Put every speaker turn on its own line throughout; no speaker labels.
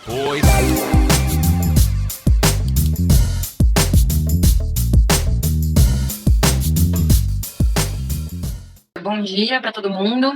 Oi.
Bom dia para todo mundo.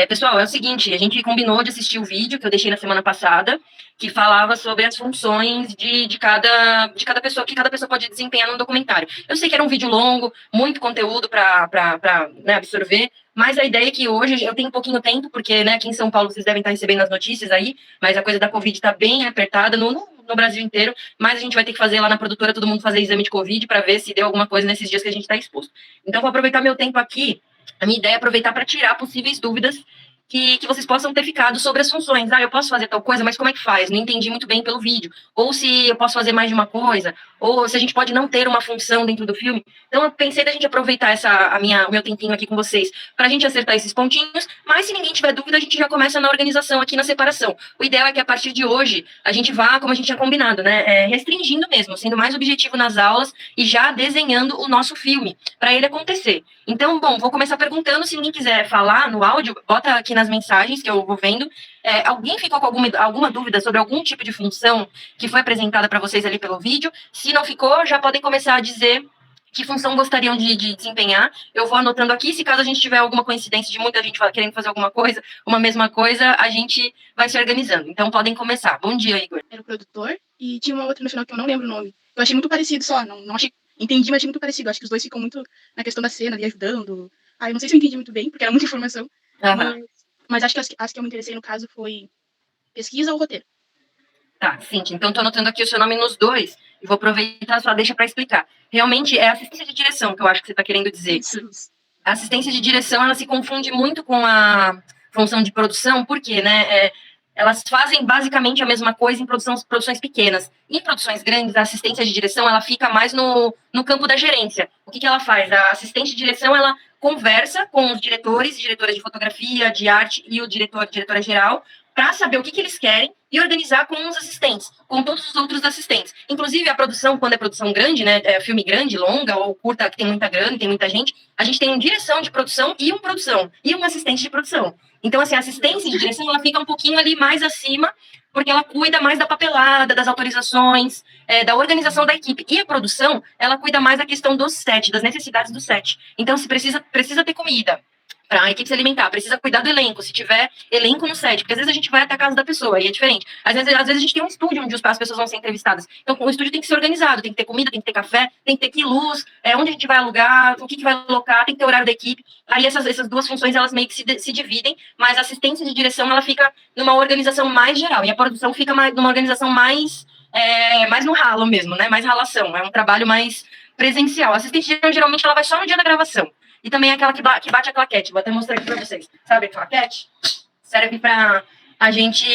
Pessoal, é o seguinte, a gente combinou de assistir o vídeo que eu deixei na semana passada, que falava sobre as funções de cada pessoa, que cada pessoa pode desempenhar no documentário. Eu sei que era um vídeo longo, muito conteúdo para né, absorver, mas a ideia é que hoje eu tenho um pouquinho tempo, porque né, aqui em São Paulo vocês devem estar recebendo as notícias aí, mas a coisa da Covid está bem apertada no Brasil inteiro, mas a gente vai ter que fazer lá na produtora, todo mundo fazer exame de Covid para ver se deu alguma coisa nesses dias que a gente está exposto. Então, vou aproveitar meu tempo aqui. A minha ideia é aproveitar para tirar possíveis dúvidas que vocês possam ter ficado sobre as funções. Eu posso fazer tal coisa, mas como é que faz? Não entendi muito bem pelo vídeo. Ou se eu posso fazer mais de uma coisa, ou se a gente pode não ter uma função dentro do filme. Então, eu pensei da gente aproveitar o meu tempinho aqui com vocês para a gente acertar esses pontinhos, mas se ninguém tiver dúvida, a gente já começa na organização aqui na separação. O ideal é que a partir de hoje a gente vá, como a gente tinha combinado, né? Restringindo mesmo, sendo mais objetivo nas aulas e já desenhando o nosso filme, para ele acontecer. Então, bom, vou começar perguntando. Se ninguém quiser falar no áudio, bota aqui nas mensagens que eu vou vendo. Alguém ficou com alguma dúvida sobre algum tipo de função que foi apresentada para vocês ali pelo vídeo? Se não ficou, já podem começar a dizer que função gostariam de desempenhar. Eu vou anotando aqui. Se caso a gente tiver alguma coincidência de muita gente querendo fazer alguma coisa, uma mesma coisa, a gente vai se organizando. Então, podem começar. Bom dia, Igor.
Era o produtor, e tinha uma outra no final que eu não lembro o nome. Eu achei muito parecido só, não achei, entendi, mas achei muito parecido. Acho que os dois ficam muito na questão da cena, ali ajudando. Eu não sei se eu entendi muito bem, porque era muita informação, mas acho que as que eu me interessei no caso foi pesquisa ou roteiro.
Tá, Cintia, então estou anotando aqui o seu nome nos dois e vou aproveitar a sua deixa para explicar. Realmente é assistência de direção que eu acho que você está querendo dizer.
Isso.
A assistência de direção, ela se confunde muito com a função de produção, porque, né, elas fazem basicamente a mesma coisa em produções pequenas. Em produções grandes, a assistência de direção, ela fica mais no campo da gerência. O que ela faz? A assistente de direção, ela conversa com os diretores e diretoras de fotografia, de arte e o diretora geral, para saber o que eles querem e organizar com os assistentes, com todos os outros assistentes. Inclusive, a produção, quando é produção grande, né, filme grande, longa ou curta, que tem muita grana, tem muita gente, a gente tem uma direção de produção e um assistente de produção. Então, assim, a assistência de direção, ela fica um pouquinho ali mais acima, porque ela cuida mais da papelada, das autorizações, da organização da equipe. E a produção, ela cuida mais da questão do set, das necessidades do set. Então, se precisa ter comida para a equipe se alimentar, precisa cuidar do elenco, se tiver elenco no set, porque às vezes a gente vai até a casa da pessoa e é diferente. Às vezes a gente tem um estúdio onde as pessoas vão ser entrevistadas. Então, o estúdio tem que ser organizado, tem que ter comida, tem que ter café, tem que ter que luz, onde a gente vai alugar, o que vai alocar, tem que ter horário da equipe. Aí essas duas funções, elas meio que se dividem, mas a assistência de direção, ela fica numa organização mais geral, e a produção fica numa organização mais no ralo mesmo, né? Mais ralação, é um trabalho mais presencial. A assistente de direção, geralmente, ela vai só no dia da gravação. E também é aquela que bate a claquete. Vou até mostrar aqui para vocês. Sabe a claquete? Serve para a gente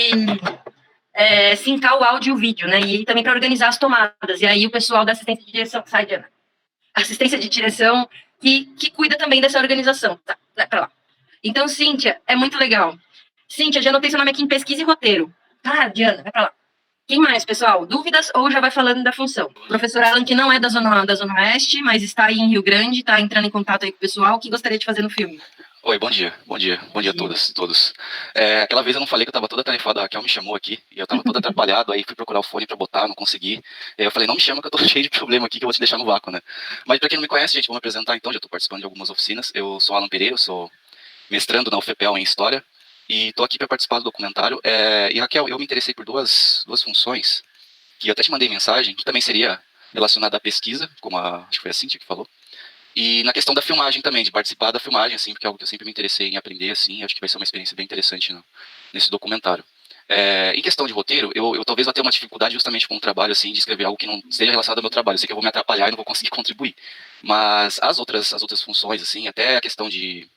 sincar o áudio e o vídeo, né? E também para organizar as tomadas. E aí o pessoal da assistência de direção, sai, Diana. Assistência de direção que cuida também dessa organização. Tá, vai para lá. Então, Cíntia, é muito legal. Cíntia, já anotei seu nome aqui em pesquisa e roteiro. Tá, Diana, vai para lá. Quem mais, pessoal? Dúvidas ou já vai falando da função? O professor Alan, que não é da Zona Oeste, mas está aí em Rio Grande, está entrando em contato aí com o pessoal, o que gostaria de fazer no filme?
Oi, bom dia a todos. Aquela vez eu não falei que eu tava toda atarefada, a Raquel me chamou aqui, e eu tava todo atrapalhado, aí fui procurar o fone pra botar, não consegui. Aí eu falei, não me chama que eu tô cheio de problema aqui, que eu vou te deixar no vácuo, né? Mas pra quem não me conhece, gente, vou me apresentar então, já tô participando de algumas oficinas. Eu sou Alan Pereira, eu sou mestrando na UFPEL em História, e tô aqui pra participar do documentário. E Raquel, eu me interessei por duas funções, que eu até te mandei mensagem, que também seria relacionada à pesquisa, como acho que foi a Cíntia que falou. E na questão da filmagem também, de participar da filmagem, assim, porque é algo que eu sempre me interessei em aprender, assim, acho que vai ser uma experiência bem interessante nesse documentário. Em questão de roteiro, eu talvez vá ter uma dificuldade justamente com o trabalho, assim, de escrever algo que não seja relacionado ao meu trabalho. Eu sei que eu vou me atrapalhar e não vou conseguir contribuir. Mas as outras funções, assim, até a questão de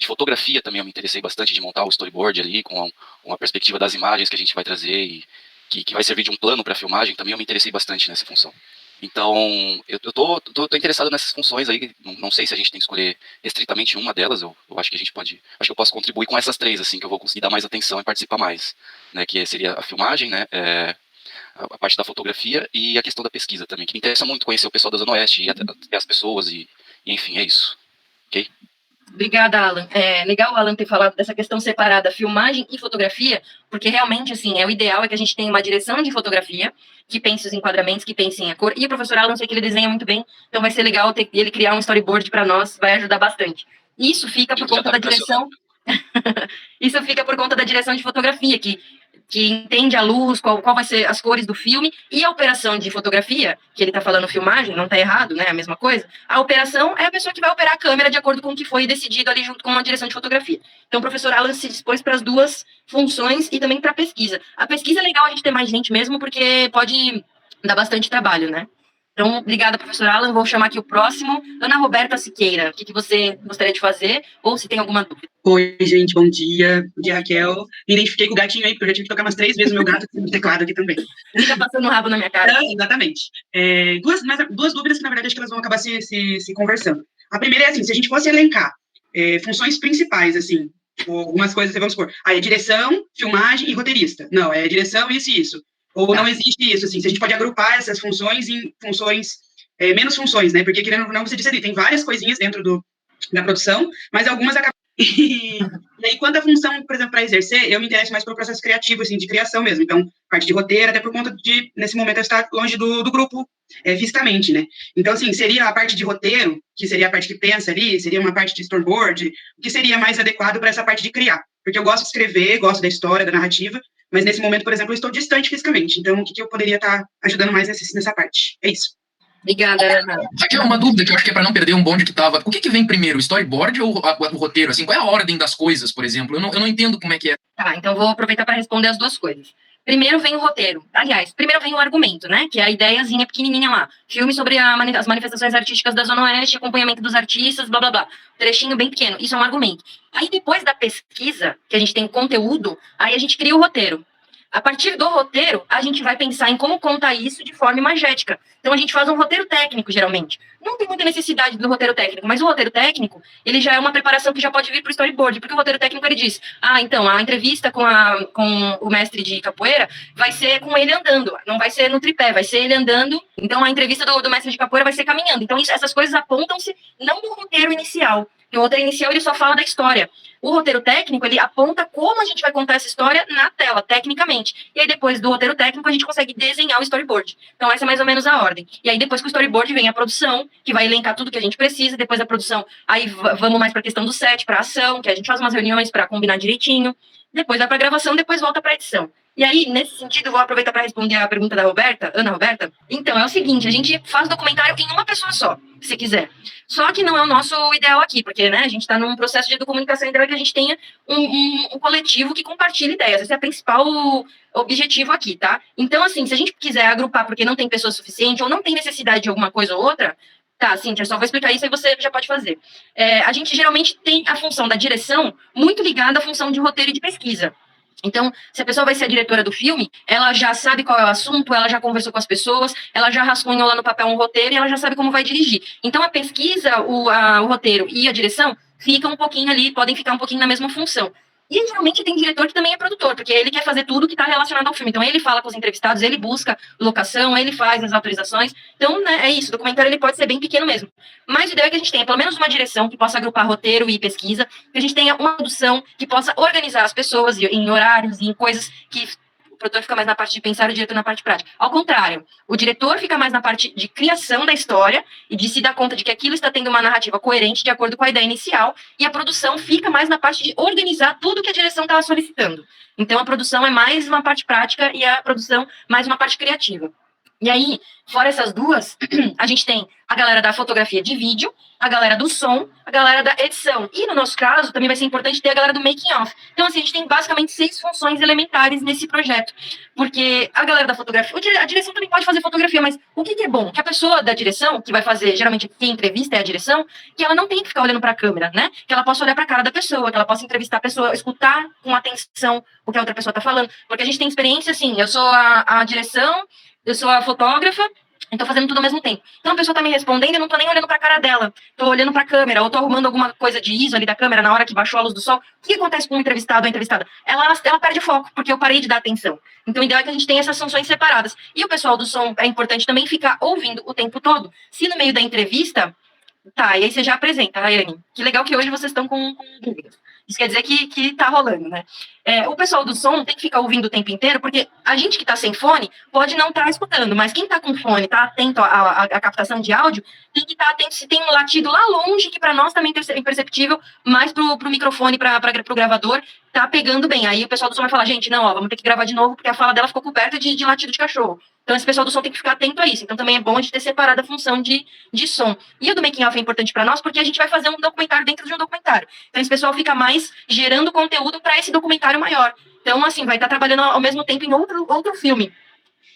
fotografia também eu me interessei bastante, de montar o storyboard ali, com uma perspectiva das imagens que a gente vai trazer e que vai servir de um plano para a filmagem, também eu me interessei bastante nessa função. Então, eu tô interessado nessas funções aí, não sei se a gente tem que escolher estritamente uma delas, eu acho que acho que eu posso contribuir com essas três, assim, que eu vou conseguir dar mais atenção e participar mais, né, que seria a filmagem, né, a parte da fotografia e a questão da pesquisa também, que me interessa muito conhecer o pessoal da Zona Oeste e as pessoas, e enfim, é isso, ok?
Obrigada, Alan. É legal o Alan ter falado dessa questão separada, filmagem e fotografia, porque realmente, assim, o ideal é que a gente tenha uma direção de fotografia, que pense os enquadramentos, que pense em a cor. E o professor Alan, eu sei que ele desenha muito bem, então vai ser legal ter ele criar um storyboard para nós, vai ajudar bastante. Isso fica por conta da direção. Isso fica por conta da direção de fotografia, que entende a luz, qual vai ser as cores do filme, e a operação de fotografia, que ele está falando filmagem, não está errado, né, a mesma coisa, a operação é a pessoa que vai operar a câmera de acordo com o que foi decidido ali junto com uma direção de fotografia. Então o professor Alan se dispôs para as duas funções e também para a pesquisa. A pesquisa é legal a gente ter mais gente mesmo, porque pode dar bastante trabalho, né? Então, obrigada, professor Alan. Vou chamar aqui o próximo. Ana Roberta Siqueira, o que você gostaria de fazer? Ou se tem alguma dúvida?
Oi, gente, bom dia. Bom dia, Raquel. Me identifiquei com o gatinho aí, porque eu já tive que tocar umas 3 vezes o meu gato no teclado aqui também.
Fica passando o rabo na minha cara.
Exatamente. Duas dúvidas que, na verdade, acho que elas vão acabar se conversando. A primeira é assim, se a gente fosse elencar funções principais, assim, algumas coisas, vamos supor, é direção, filmagem e roteirista. Não, é direção, isso e isso. Ou não existe isso, assim, se a gente pode agrupar essas funções em funções, menos funções, né? Porque, querendo ou não, você disse ali, tem várias coisinhas dentro da produção, mas algumas acabam. E aí, quando a função, por exemplo, para exercer, eu me interesso mais pelo processo criativo, assim, de criação mesmo. Então, parte de roteiro, até por conta de, nesse momento, eu estar longe do grupo fisicamente, né? Então, assim, seria a parte de roteiro, que seria a parte que pensa ali, seria uma parte de storyboard, o que seria mais adequado para essa parte de criar? Porque eu gosto de escrever, gosto da história, da narrativa, mas nesse momento, por exemplo, eu estou distante fisicamente. Então, o que eu poderia estar ajudando mais nessa parte? É isso.
Obrigada, Ana.
Aqui é uma dúvida que eu acho que é para não perder um bonde que tava. O que vem primeiro, o storyboard ou o roteiro? Assim, qual é a ordem das coisas, por exemplo? Eu não entendo como é que é.
Tá, então vou aproveitar para responder as duas coisas. Primeiro vem o roteiro. Aliás, primeiro vem o argumento, né? Que é a ideiazinha pequenininha lá. Filme sobre as manifestações artísticas da Zona Oeste, acompanhamento dos artistas, blá, blá, blá. Trechinho bem pequeno. Isso é um argumento. Aí, depois da pesquisa, que a gente tem conteúdo, aí a gente cria o roteiro. A partir do roteiro, a gente vai pensar em como contar isso de forma imagética. Então, a gente faz um roteiro técnico, geralmente. Não tem muita necessidade do roteiro técnico, mas o roteiro técnico, ele já é uma preparação que já pode vir para o storyboard, porque o roteiro técnico, ele diz, então, a entrevista com o mestre de capoeira vai ser com ele andando, não vai ser no tripé, vai ser ele andando. Então, a entrevista do mestre de capoeira vai ser caminhando. Então, essas coisas apontam-se não no roteiro inicial. O roteiro inicial, ele só fala da história. O roteiro técnico, ele aponta como a gente vai contar essa história na tela, tecnicamente. E aí, depois do roteiro técnico, a gente consegue desenhar o storyboard. Então, essa é mais ou menos a ordem. E aí, depois que o storyboard, vem a produção, que vai elencar tudo que a gente precisa. Depois da produção, aí vamos mais para a questão do set, para ação, que a gente faz umas reuniões para combinar direitinho. Depois vai para a gravação, depois volta para a edição. E aí, nesse sentido, eu vou aproveitar para responder a pergunta da Roberta, Ana Roberta. Então, é o seguinte, a gente faz documentário em uma pessoa só, se quiser. Só que não é o nosso ideal aqui, porque, né, a gente está num processo de comunicação ideal que a gente tenha um coletivo que compartilhe ideias. Esse é o principal objetivo aqui, tá? Então, assim, se a gente quiser agrupar porque não tem pessoa suficiente ou não tem necessidade de alguma coisa ou outra, tá, Cíntia, só vou explicar isso e você já pode fazer. A gente geralmente tem a função da direção muito ligada à função de roteiro e de pesquisa. Então, se a pessoa vai ser a diretora do filme, ela já sabe qual é o assunto, ela já conversou com as pessoas, ela já rascunhou lá no papel um roteiro e ela já sabe como vai dirigir. Então, a pesquisa, o roteiro e a direção ficam um pouquinho ali, podem ficar um pouquinho na mesma função. E geralmente tem diretor que também é produtor, porque ele quer fazer tudo que está relacionado ao filme. Então ele fala com os entrevistados, ele busca locação, ele faz as autorizações. Então, né, é isso, o documentário ele pode ser bem pequeno mesmo. Mas a ideia é que a gente tenha pelo menos uma direção que possa agrupar roteiro e pesquisa, que a gente tenha uma produção que possa organizar as pessoas em horários e em coisas que o produtor fica mais na parte de pensar e o diretor na parte prática. Ao contrário, o diretor fica mais na parte de criação da história e de se dar conta de que aquilo está tendo uma narrativa coerente de acordo com a ideia inicial, e a produção fica mais na parte de organizar tudo que a direção estava solicitando. Então, a produção é mais uma parte prática e a produção mais uma parte criativa. E aí, fora essas duas, a gente tem a galera da fotografia de vídeo, a galera do som, a galera da edição. E no nosso caso, também vai ser importante ter a galera do making of. Então, assim, a gente tem basicamente 6 funções elementares nesse projeto. Porque a galera da fotografia, a direção também pode fazer fotografia, mas o que é bom? Que a pessoa da direção, que vai fazer, geralmente quem entrevista é a direção, que ela não tem que ficar olhando para a câmera, né? Que ela possa olhar para a cara da pessoa, que ela possa entrevistar a pessoa, escutar com atenção o que a outra pessoa está falando. Porque a gente tem experiência, assim, eu sou a direção, eu sou a fotógrafa, eu tô fazendo tudo ao mesmo tempo. Então a pessoa tá me respondendo e eu não tô nem olhando pra cara dela. Tô olhando pra câmera, ou tô arrumando alguma coisa de ISO ali da câmera na hora que baixou a luz do sol. O que acontece com o entrevistado ou a entrevistada? Ela perde foco, porque eu parei de dar atenção. Então o ideal é que a gente tenha essas funções separadas. E o pessoal do som é importante também ficar ouvindo o tempo todo. Se no meio da entrevista Tá, e aí você já apresenta, Rayane. Que legal que hoje vocês estão com dúvidas. Isso quer dizer que tá rolando, né? O pessoal do som tem que ficar ouvindo o tempo inteiro, porque a gente que tá sem fone pode não estar escutando, mas quem tá com fone, tá atento à captação de áudio, tem que estar atento se tem um latido lá longe, que para nós também é imperceptível, mas pro microfone, pro gravador, tá pegando bem. Aí o pessoal do som vai falar, gente, não, ó, vamos ter que gravar de novo, porque a fala dela ficou coberta de latido de cachorro. Então esse pessoal do som tem que ficar atento a isso. Então também é bom a gente ter separado a função de som. E o do making off é importante para nós, porque a gente vai fazer um documentário dentro de um documentário. Então esse pessoal fica mais gerando conteúdo para esse documentário maior. Então, assim, vai estar trabalhando ao mesmo tempo em outro filme.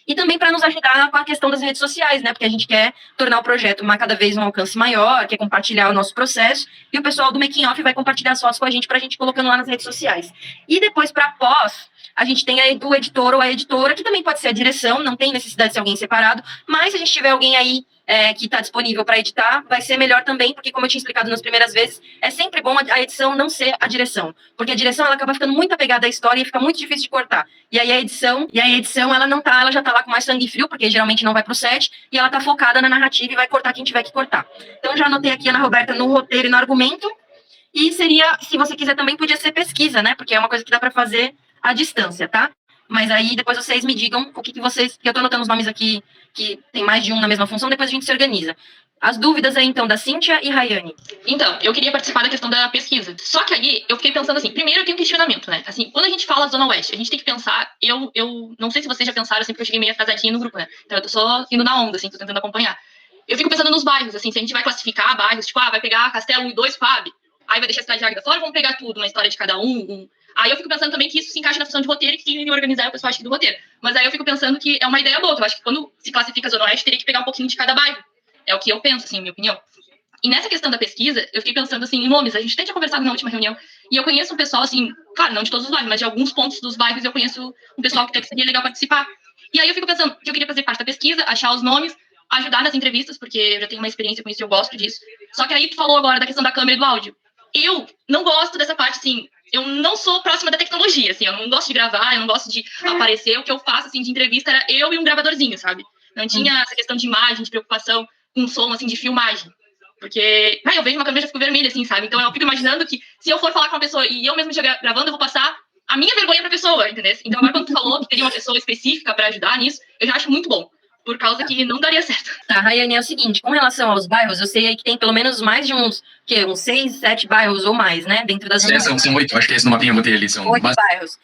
E também para nos ajudar com a questão das redes sociais, né? Porque a gente quer tornar o projeto cada vez um alcance maior, quer compartilhar o nosso processo, e o pessoal do Making Off vai compartilhar as fotos com a gente para a gente colocando lá nas redes sociais. E depois, para pós, a gente tem o editor ou a editora, que também pode ser a direção, não tem necessidade de ser alguém separado, mas se a gente tiver alguém aí que está disponível para editar, vai ser melhor também, porque como eu tinha explicado nas primeiras vezes, é sempre bom a edição não ser a direção, porque a direção ela acaba ficando muito apegada à história e fica muito difícil de cortar. E aí a edição ela não tá, ela já tá lá com mais sangue frio, porque geralmente não vai pro set, e ela tá focada na narrativa e vai cortar quem tiver que cortar. Então já anotei aqui, Ana Roberta, no roteiro e no argumento, e seria, se você quiser também, podia ser pesquisa, né, porque é uma coisa que dá para fazer à distância, tá? Mas aí depois vocês me digam o que vocês... Que eu tô anotando os nomes aqui, que tem mais de um na mesma função, depois a gente se organiza. As dúvidas aí, então, da Cíntia e Rayane.
Então, eu queria participar da questão da pesquisa. Só que aí, eu fiquei pensando assim, primeiro eu tenho um questionamento, né? Assim, quando a gente fala Zona Oeste, a gente tem que pensar, eu não sei se vocês já pensaram, assim, porque eu cheguei meio atrasadinha no grupo, né? Então eu tô só indo na onda, assim, tô tentando acompanhar. Eu fico pensando nos bairros, assim, se a gente vai classificar bairros, tipo, vai pegar Castelo 1 e 2, Fab, aí vai deixar a Cidade de Águeda fora, vamos pegar tudo, uma história de cada um. Aí eu fico pensando também que isso se encaixa na função de roteiro e que tem que organizar o pessoal do roteiro. Mas aí eu fico pensando que é uma ideia boa, eu acho que quando se classifica a Zona Oeste, teria que pegar um pouquinho de cada bairro. É o que eu penso, assim, minha opinião. E nessa questão da pesquisa, eu fiquei pensando, assim, em nomes. A gente até tinha conversado na última reunião, e eu conheço um pessoal, assim, claro, não de todos os bairros, mas de alguns pontos dos bairros eu conheço um pessoal que seria legal participar. E aí eu fico pensando que eu queria fazer parte da pesquisa, achar os nomes, ajudar nas entrevistas, porque eu já tenho uma experiência com isso e eu gosto disso. Só que aí tu falou agora da questão da câmera e do áudio. Eu não gosto dessa parte, assim, eu não sou próxima da tecnologia, assim, eu não gosto de gravar, eu não gosto de aparecer. O que eu faço, assim, de entrevista era eu e um gravadorzinho, sabe? Não tinha essa questão de imagem, de preocupação com som, assim, de filmagem. Porque, eu vejo uma câmera e já fico vermelha, assim, sabe? Então eu fico imaginando que se eu for falar com uma pessoa e eu mesmo estiver gravando, eu vou passar a minha vergonha pra pessoa, entendeu? Então agora quando tu falou que teria uma pessoa específica pra ajudar nisso, eu já acho muito bom. Por causa que não daria certo.
Tá, Rayane, é o seguinte, com relação aos bairros, eu sei aí que tem pelo menos mais de uns 6, 7 bairros ou mais, né, dentro das...
São 8, acho que é esse no mapinha eu botei ali, são
8 bairros.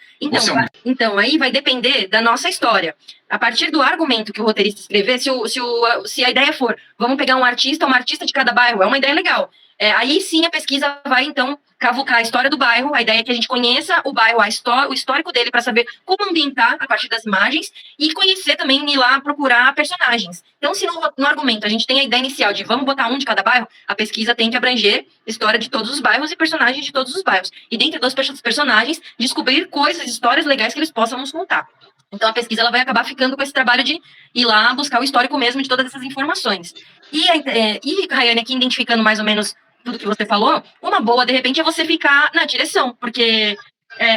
Então, aí vai depender da nossa história. A partir do argumento que o roteirista escrever, se a ideia for, vamos pegar uma artista de cada bairro, é uma ideia legal. Aí sim a pesquisa vai, então, cavucar a história do bairro, a ideia é que a gente conheça o bairro, o histórico dele, para saber como ambientar a partir das imagens e conhecer também, ir lá procurar personagens. Então, se no argumento a gente tem a ideia inicial de vamos botar um de cada bairro, a pesquisa tem que abranger história de todos os bairros e personagens de todos os bairros. E dentro dos personagens, descobrir coisas, histórias legais que eles possam nos contar. Então, a pesquisa ela vai acabar ficando com esse trabalho de ir lá buscar o histórico mesmo de todas essas informações. E Rayane, aqui identificando mais ou menos tudo que você falou, uma boa, de repente, é você ficar na direção, porque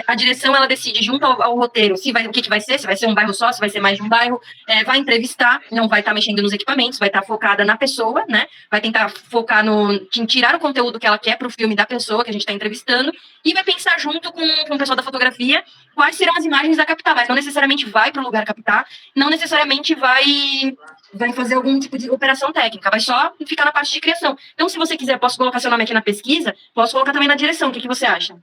a direção, ela decide junto ao roteiro o que vai ser, se vai ser um bairro só, se vai ser mais de um bairro, vai entrevistar, não vai estar mexendo nos equipamentos, vai estar focada na pessoa, né, vai tentar focar em tirar o conteúdo que ela quer para o filme da pessoa que a gente está entrevistando, e vai pensar junto com o pessoal da fotografia quais serão as imagens a captar, mas não necessariamente vai para o lugar captar, não necessariamente vai fazer algum tipo de operação técnica, vai só ficar na parte de criação. Então, se você quiser, posso colocar seu nome aqui na pesquisa, posso colocar também na direção, o que você acha?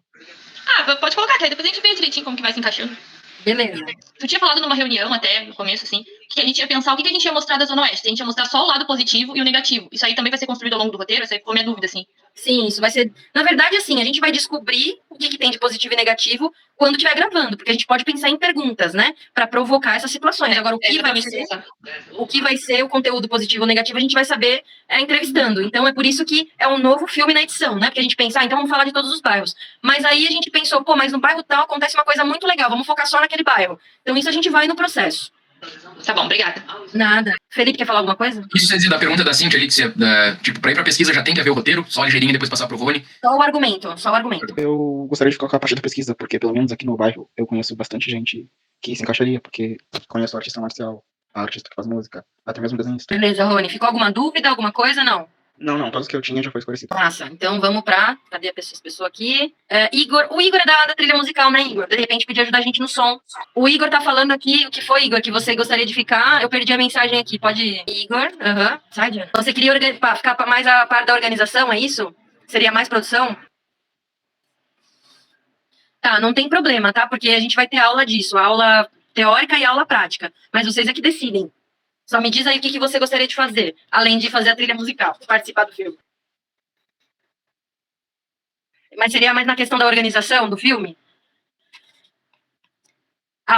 Pode colocar, que aí depois a gente vê direitinho como que vai se encaixando.
Beleza.
Tu tinha falado numa reunião até, no começo, assim, que a gente ia pensar o que a gente ia mostrar da Zona Oeste. A gente ia mostrar só o lado positivo e o negativo. Isso aí também vai ser construído ao longo do roteiro? Essa aí ficou minha dúvida, assim.
Sim, isso vai ser... Na verdade, assim, a gente vai descobrir o que tem de positivo e negativo quando estiver gravando, porque a gente pode pensar em perguntas, né, para provocar essas situações. Agora, o que vai ser o conteúdo positivo ou negativo, a gente vai saber entrevistando. Então, é por isso que é um novo filme na edição, né, porque a gente pensa, então vamos falar de todos os bairros. Mas aí a gente pensou, mas no bairro tal acontece uma coisa muito legal, vamos focar só naquele bairro. Então, isso a gente vai no processo.
Tá bom, obrigada.
Nada. Felipe, quer falar alguma coisa?
Isso quer dizer, da pergunta da Cíntia ali, tipo, pra ir pra pesquisa já tem que haver o roteiro, só ligeirinho e depois passar pro Rony.
Só o argumento.
Eu gostaria de colocar a parte da pesquisa, porque pelo menos aqui no bairro eu conheço bastante gente que se encaixaria, porque conheço o artista marcial, a artista que faz música, até mesmo desenhista.
Beleza, Rony. Ficou alguma dúvida, alguma coisa? Não?
Não, todos que eu tinha já foi esclarecido.
Massa. Então vamos pra. Cadê as pessoas aqui? Igor. O Igor é da trilha musical, né, Igor? De repente podia ajudar a gente no som. O Igor tá falando aqui. O que foi, Igor? Que você gostaria de ficar? Eu perdi a mensagem aqui. Pode ir. Igor. Sai, Diana. Você queria ficar mais a par da organização, é isso? Seria mais produção? Tá, não tem problema, tá? Porque a gente vai ter aula disso. Aula teórica e aula prática. Mas vocês é que decidem. Só me diz aí o que você gostaria de fazer, além de fazer a trilha musical, participar do filme. Mas seria mais na questão da organização do filme?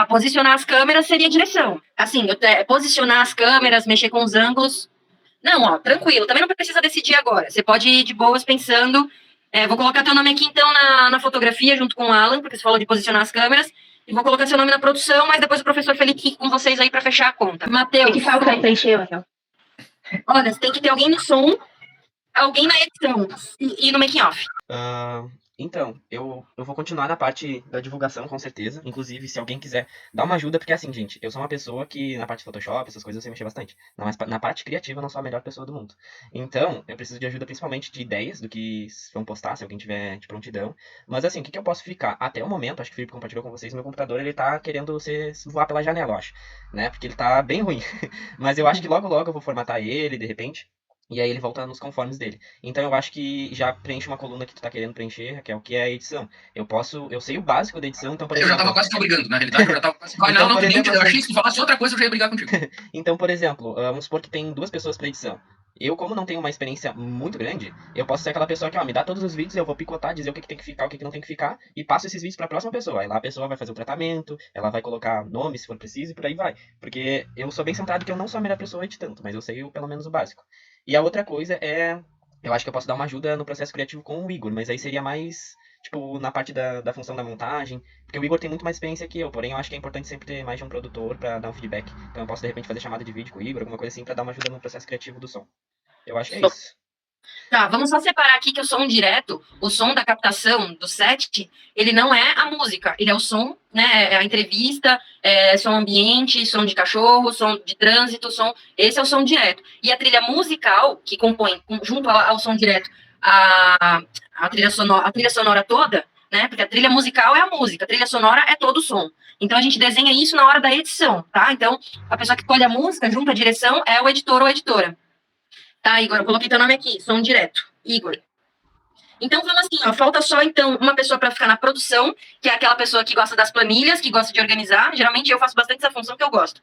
Posicionar as câmeras seria direção. Assim, posicionar as câmeras, mexer com os ângulos. Não, tranquilo. Também não precisa decidir agora. Você pode ir de boas pensando. Vou colocar teu nome aqui, então, na fotografia, junto com o Alan, porque você falou de posicionar as câmeras. E vou colocar seu nome na produção, mas depois o professor Felipe fica com vocês aí para fechar a conta. Matheus.
O que falta aí pra encher, Raquel?
Olha, você tem que ter alguém no som, alguém na edição e no making off.
Então, eu vou continuar na parte da divulgação, com certeza. Inclusive, se alguém quiser dar uma ajuda, porque assim, gente, eu sou uma pessoa que na parte de Photoshop, essas coisas eu sei mexer bastante. Mas na parte criativa eu não sou a melhor pessoa do mundo. Então, eu preciso de ajuda principalmente de ideias do que vão postar, se alguém tiver de prontidão. Mas assim, o que eu posso ficar? Até o momento, acho que o Felipe compartilhou com vocês, meu computador, ele tá querendo voar pela janela, eu acho. Né? Porque ele tá bem ruim. Mas eu acho que logo eu vou formatar ele, de repente. E aí ele volta nos conformes dele. Então eu acho que já preenche uma coluna que tu tá querendo preencher, Raquel, que é a edição. Eu sei o básico da edição, então por exemplo...
Eu já tava quase te obrigando, na realidade, eu já tava quase...
Então,
não,
exemplo,
eu achei que se falasse outra coisa eu já ia brigar contigo.
Então, por exemplo, vamos supor que tem 2 pessoas pra edição. Eu, como não tenho uma experiência muito grande, eu posso ser aquela pessoa que, me dá todos os vídeos, eu vou picotar, dizer o que tem que ficar, o que não tem que ficar, e passo esses vídeos pra próxima pessoa. Aí lá a pessoa vai fazer o tratamento, ela vai colocar nome se for preciso, e por aí vai. Porque eu sou bem centrado que eu não sou a melhor pessoa editando, mas eu sei pelo menos o básico. E a outra coisa é... Eu acho que eu posso dar uma ajuda no processo criativo com o Igor, mas aí seria mais, tipo, na parte da função da montagem, porque o Igor tem muito mais experiência que eu, porém eu acho que é importante sempre ter mais de um produtor pra dar um feedback. Então eu posso, de repente, fazer chamada de vídeo com o Igor, alguma coisa assim, pra dar uma ajuda no processo criativo do som. Eu acho que é isso.
Tá, vamos só separar aqui que o som direto, o som da captação do set, ele não é a música, ele é o som, né, a entrevista, som ambiente, som de cachorro, som de trânsito, esse é o som direto. E a trilha musical, que compõe, junto ao som direto, a trilha sonora toda, né, porque a trilha musical é a música, a trilha sonora é todo o som. Então a gente desenha isso na hora da edição, tá? Então a pessoa que escolhe a música junto à direção é o editor ou editora. Tá, Igor, eu coloquei teu nome aqui, som direto, Igor. Então, vamos assim, falta só, então, uma pessoa para ficar na produção, que é aquela pessoa que gosta das planilhas, que gosta de organizar. Geralmente, eu faço bastante essa função que eu gosto.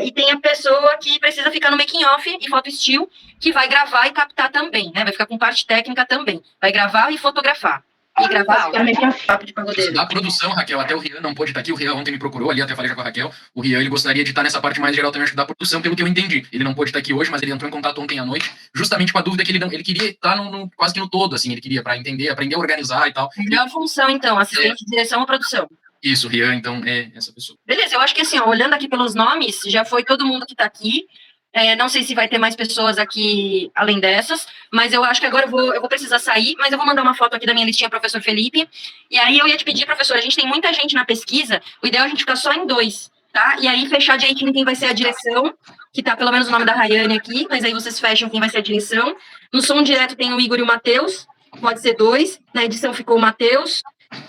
E tem a pessoa que precisa ficar no making off e foto still, que vai gravar e captar também, né? Vai ficar com parte técnica também. Vai gravar e fotografar. E gravar papo de pagodeiro.
Da produção, Raquel, até o Rian não pôde estar aqui. O Rian ontem me procurou ali, até falei já com a Raquel. O Rian, ele gostaria de estar nessa parte mais geral também, acho que da produção, pelo que eu entendi. Ele não pôde estar aqui hoje, mas ele entrou em contato ontem à noite, justamente com a dúvida que ele queria estar quase que no todo, assim, ele queria para entender, aprender a organizar e tal.
Melhor função, então, assistente de direção ou produção.
Isso, o Rian, então, é essa pessoa.
Beleza, eu acho que assim, olhando aqui pelos nomes, já foi todo mundo que está aqui. Não sei se vai ter mais pessoas aqui além dessas, mas eu acho que agora eu vou precisar sair, mas eu vou mandar uma foto aqui da minha listinha, professor Felipe. E aí eu ia te pedir, professor, a gente tem muita gente na pesquisa, o ideal é a gente ficar só em 2, tá? E aí fechar direitinho quem vai ser a direção, que tá pelo menos o nome da Rayane aqui, mas aí vocês fecham quem vai ser a direção. No som direto tem o Igor e o Matheus, pode ser 2, na edição ficou o Matheus.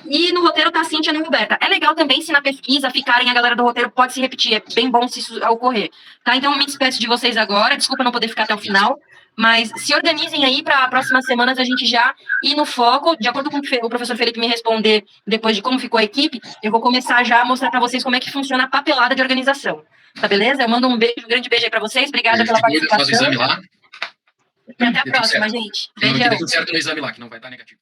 E no roteiro tá a Cíntia e a Roberta. É legal também se na pesquisa ficarem a galera do roteiro, pode se repetir, é bem bom se isso ocorrer. Tá? Então eu me despeço de vocês agora, desculpa não poder ficar até o final, mas se organizem aí para próximas semanas a gente já ir no foco, de acordo com o professor Felipe me responder depois de como ficou a equipe, eu vou começar já a mostrar para vocês como é que funciona a papelada de organização. Tá beleza? Eu mando um grande beijo aí para vocês, obrigada pela participação.
Faz o exame lá.
E até a próxima, gente. Beijão.
Deu tudo certo no exame lá, que não vai estar negativo.